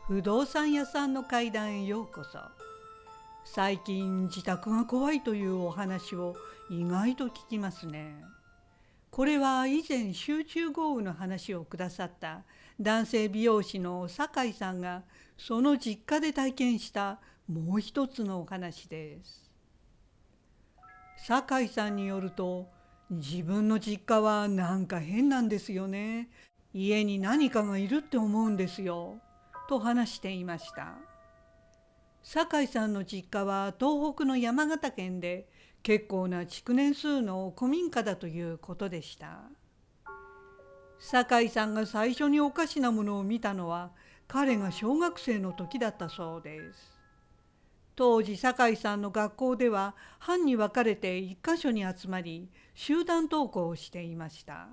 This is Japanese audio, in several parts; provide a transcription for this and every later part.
不動産屋さんの階段へようこそ。最近自宅が怖いというお話を意外と聞きますね。これは以前集中豪雨の話をくださった男性美容師の酒井さんがその実家で体験したもう一つのお話です。酒井さんによると、自分の実家はなんか変なんですよね。家に何かがいるって思うんですよ。と話していました。酒井さんの実家は東北の山形県で結構な築年数の古民家だということでした。酒井さんが最初におかしなものを見たのは彼が小学生の時だったそうです。当時酒井さんの学校では班に分かれて一箇所に集まり集団登校をしていました。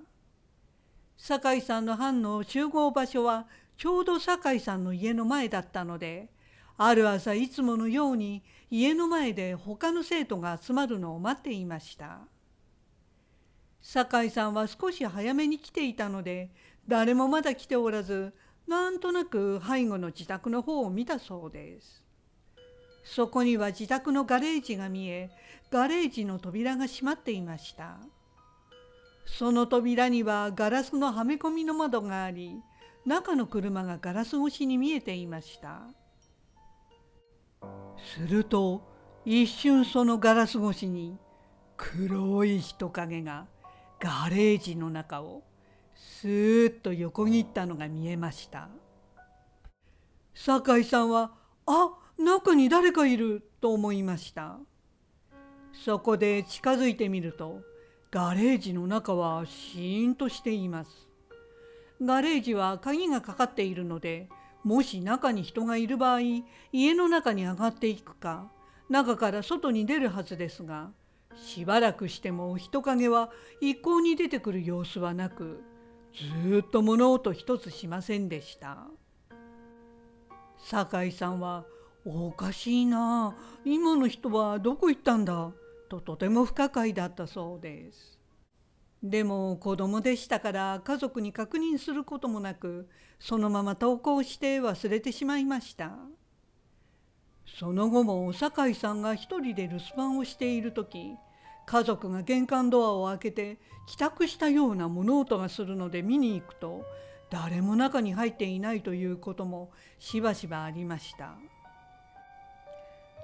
酒井さんの班の集合場所はちょうど酒井さんの家の前だったので、ある朝いつものように家の前で他の生徒が集まるのを待っていました。酒井さんは少し早めに来ていたので、誰もまだ来ておらず、なんとなく背後の自宅の方を見たそうです。そこには自宅のガレージが見え、ガレージの扉が閉まっていました。その扉にはガラスのはめ込みの窓があり、中の車がガラス越しに見えていました。すると一瞬そのガラス越しに黒い人影がガレージの中をスーッと横切ったのが見えました。酒井さんは中に誰かいると思いました。そこで近づいてみるとガレージの中はシーンとしています。ガレージは鍵がかかっているので、もし中に人がいる場合、家の中に上がっていくか、中から外に出るはずですが、しばらくしても人影は一向に出てくる様子はなく、ずっと物音一つしませんでした。酒井さんは、おかしいな、今の人はどこ行ったんだ、とても不可解だったそうです。でも子供でしたから家族に確認することもなく、そのまま登校して忘れてしまいました。その後も酒井さんが一人で留守番をしている時、家族が玄関ドアを開けて帰宅したような物音がするので見に行くと、誰も中に入っていないということもしばしばありました。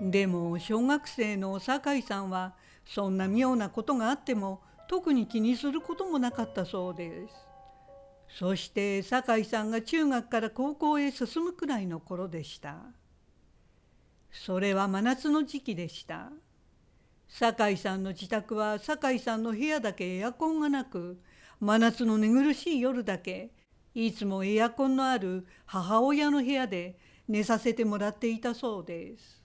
でも小学生の酒井さんはそんな妙なことがあっても特に気にすることもなかったそうです。そして酒井さんが中学から高校へ進むくらいの頃でした。それは真夏の時期でした。酒井さんの自宅は酒井さんの部屋だけエアコンがなく、真夏の寝苦しい夜だけいつもエアコンのある母親の部屋で寝させてもらっていたそうです。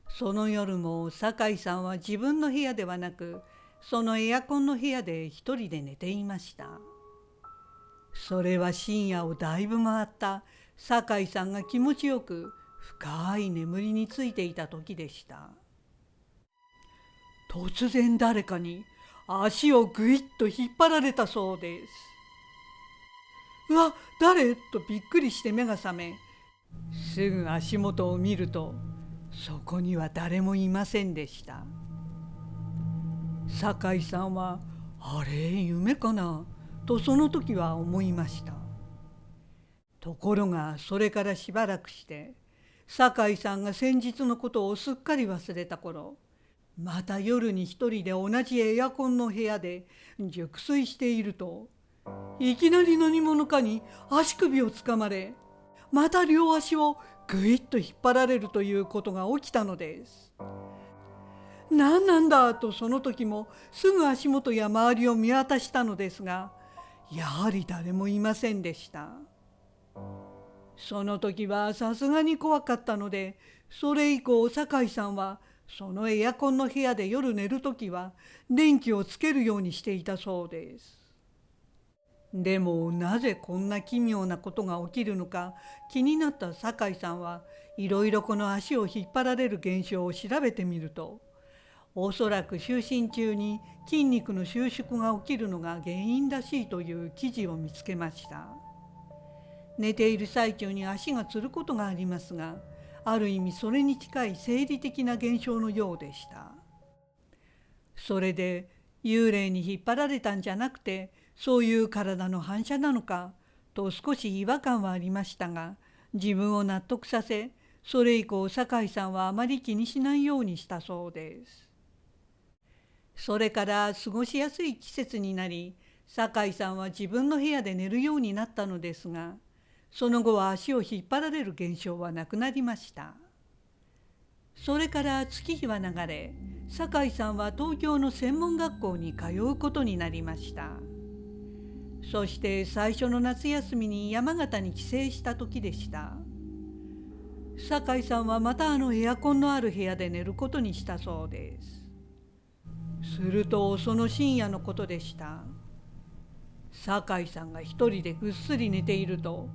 その夜も酒井さんは自分の部屋ではなく、そのエアコンの部屋で一人で寝ていました。それは深夜をだいぶ回った酒井さんが気持ちよく深い眠りについていた時でした。突然誰かに足をぐいっと引っ張られたそうです。うわ、誰？とびっくりして目が覚め、すぐ足元を見るとそこには誰もいませんでした。酒井さんはあれ夢かなとその時は思いました。ところがそれからしばらくして酒井さんが先日のことをすっかり忘れた頃、また夜に一人で同じエアコンの部屋で熟睡していると、いきなり何者かに足首をつかまれ、また両足をぐいっと引っ張られるということが起きたのです。何なんだとその時もすぐ足元や周りを見渡したのですが、やはり誰もいませんでした。その時はさすがに怖かったので、それ以降酒井さんはそのエアコンの部屋で夜寝る時は電気をつけるようにしていたそうです。でもなぜこんな奇妙なことが起きるのか気になった酒井さんはいろいろこの足を引っ張られる現象を調べてみると、おそらく就寝中に筋肉の収縮が起きるのが原因らしいという記事を見つけました。寝ている最中に足がつることがありますが、ある意味それに近い生理的な現象のようでした。それで幽霊に引っ張られたんじゃなくて、そういう体の反射なのかと少し違和感はありましたが、自分を納得させ、それ以降酒井さんはあまり気にしないようにしたそうです。それから過ごしやすい季節になり、酒井さんは自分の部屋で寝るようになったのですが、その後は足を引っ張られる現象はなくなりました。それから月日は流れ、酒井さんは東京の専門学校に通うことになりました。そして最初の夏休みに山形に帰省した時でした。酒井さんはまたエアコンのある部屋で寝ることにしたそうです。するとその深夜のことでした。酒井さんが一人でぐっすり寝ていると、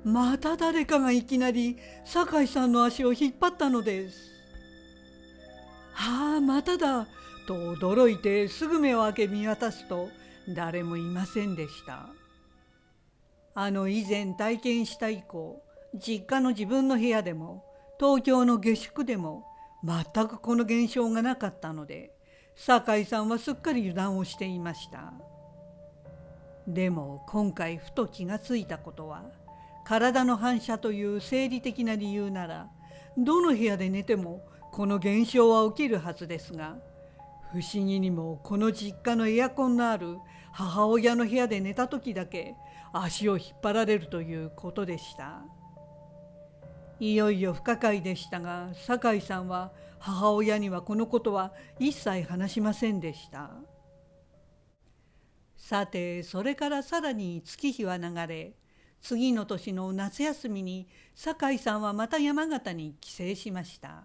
また誰かがいきなり酒井さんの足を引っ張ったのです。ああ、まただと驚いてすぐ目を開け見渡すと、誰もいませんでした。以前体験した以降、実家の自分の部屋でも東京の下宿でも全くこの現象がなかったので、酒井さんはすっかり油断をしていました。でも今回ふと気がついたことは、体の反射という生理的な理由なら、どの部屋で寝てもこの現象は起きるはずですが、不思議にもこの実家のエアコンのある母親の部屋で寝た時だけ足を引っ張られるということでした。いよいよ不可解でしたが、酒井さんは母親にはこのことは一切話しませんでした。さて、それからさらに月日は流れ、次の年の夏休みに酒井さんはまた山形に帰省しました。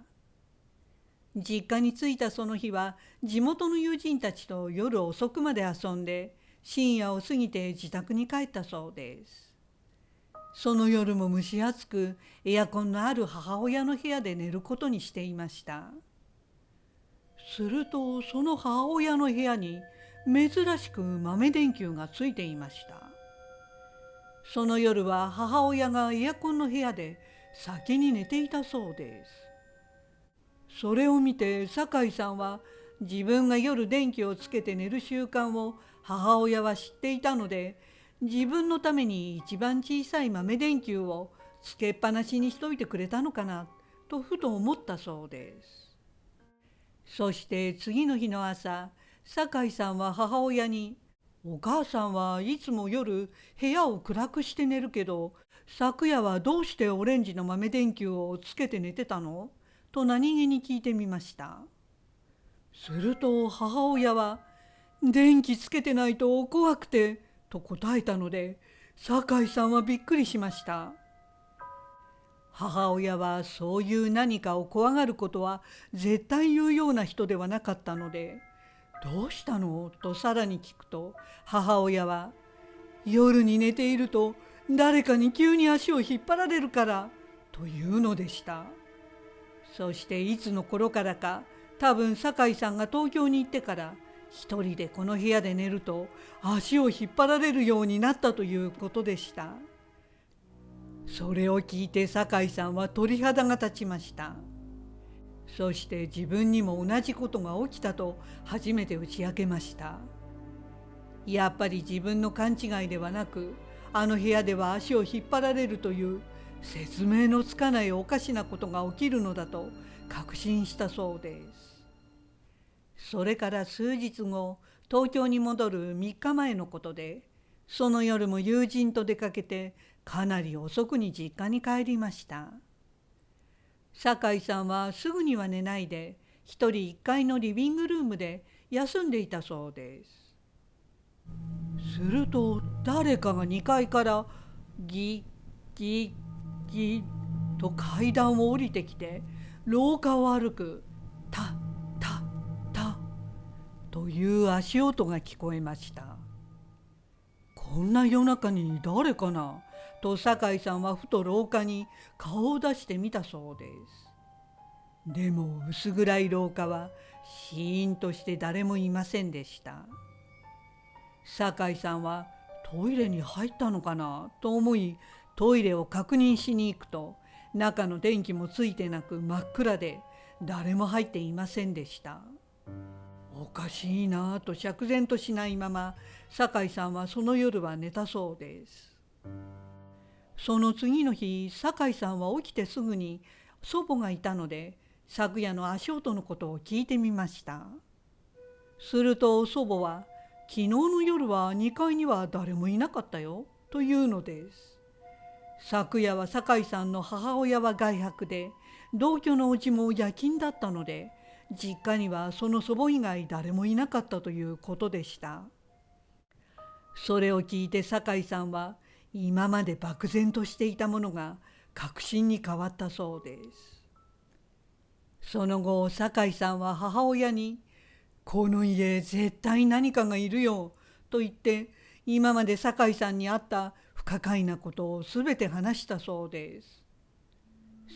実家に着いたその日は、地元の友人たちと夜遅くまで遊んで、深夜を過ぎて自宅に帰ったそうです。その夜も蒸し暑く、エアコンのある母親の部屋で寝ることにしていました。するとその母親の部屋に珍しく豆電球がついていました。その夜は母親がエアコンの部屋で先に寝ていたそうです。それを見て酒井さんは、自分が夜電気をつけて寝る習慣を母親は知っていたので、自分のために一番小さい豆電球をつけっぱなしにしといてくれたのかなとふと思ったそうです。そして次の日の朝、酒井さんは母親に、お母さんはいつも夜部屋を暗くして寝るけど、昨夜はどうしてオレンジの豆電球をつけて寝てたのと何気に聞いてみました。すると母親は、電気つけてないと怖くてと答えたので、酒井さんはびっくりしました。母親はそういう何かを怖がることは絶対言うような人ではなかったので、どうしたのとさらに聞くと、母親は、夜に寝ていると誰かに急に足を引っ張られるからというのでした。そしていつの頃からか、多分酒井さんが東京に行ってから一人でこの部屋で寝ると足を引っ張られるようになったということでした。それを聞いて酒井さんは鳥肌が立ちました。そして自分にも同じことが起きたと初めて打ち明けました。やっぱり自分の勘違いではなく、部屋では足を引っ張られるという説明のつかないおかしなことが起きるのだと確信したそうです。それから数日後、東京に戻る3日前のことで、その夜も友人と出かけてかなり遅くに実家に帰りました。酒井さんはすぐには寝ないで、一人1階のリビングルームで休んでいたそうです。すると誰かが2階からギッギッギッと階段を降りてきて、廊下を歩くタッタッタッという足音が聞こえました。こんな夜中に誰かなと酒井さんはふと廊下に顔を出してみたそうです。でも薄暗い廊下はシーンとして誰もいませんでした。酒井さんはトイレに入ったのかなと思い、トイレを確認しに行くと、中の電気もついてなく真っ暗で、誰も入っていませんでした。おかしいなぁと釈然としないまま、酒井さんはその夜は寝たそうです。その次の日、酒井さんは起きてすぐに祖母がいたので、昨夜の足音のことを聞いてみました。すると祖母は、昨日の夜は2階には誰もいなかったよというのです。昨夜は酒井さんの母親は外泊で、同居のおじも夜勤だったので、実家にはその祖母以外誰もいなかったということでした。それを聞いて酒井さんは、今まで漠然としていたものが確信に変わったそうです。その後、酒井さんは母親に、この家絶対何かがいるよと言って、今まで酒井さんにあった不可解なことをすべて話したそうです。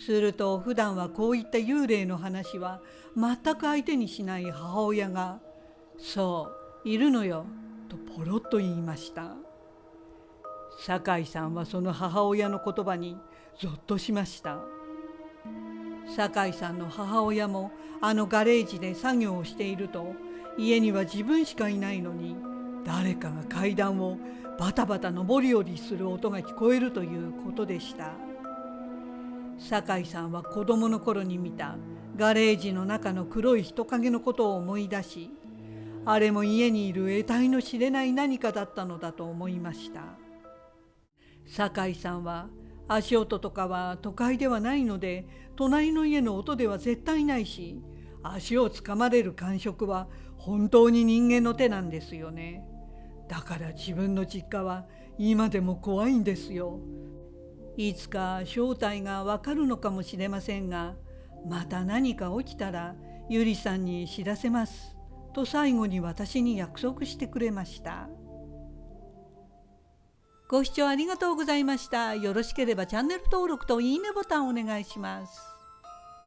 すると普段はこういった幽霊の話は全く相手にしない母親が、そういるのよとポロッと言いました。酒井さんはその母親の言葉にゾッとしました。酒井さんの母親もあのガレージで作業をしていると、家には自分しかいないのに、誰かが階段をバタバタ上り下りする音が聞こえるということでした。酒井さんは子供の頃に見たガレージの中の黒い人影のことを思い出し、あれも家にいる得体の知れない何かだったのだと思いました。酒井さんは、足音とかは都会ではないので隣の家の音では絶対ないし、足をつかまれる感触は本当に人間の手なんですよね。だから自分の実家は今でも怖いんですよ。いつか正体がわかるのかもしれませんが、また何か起きたらゆりさんに知らせますと最後に私に約束してくれました。ご視聴ありがとうございました。よろしければチャンネル登録といいねボタンをお願いします。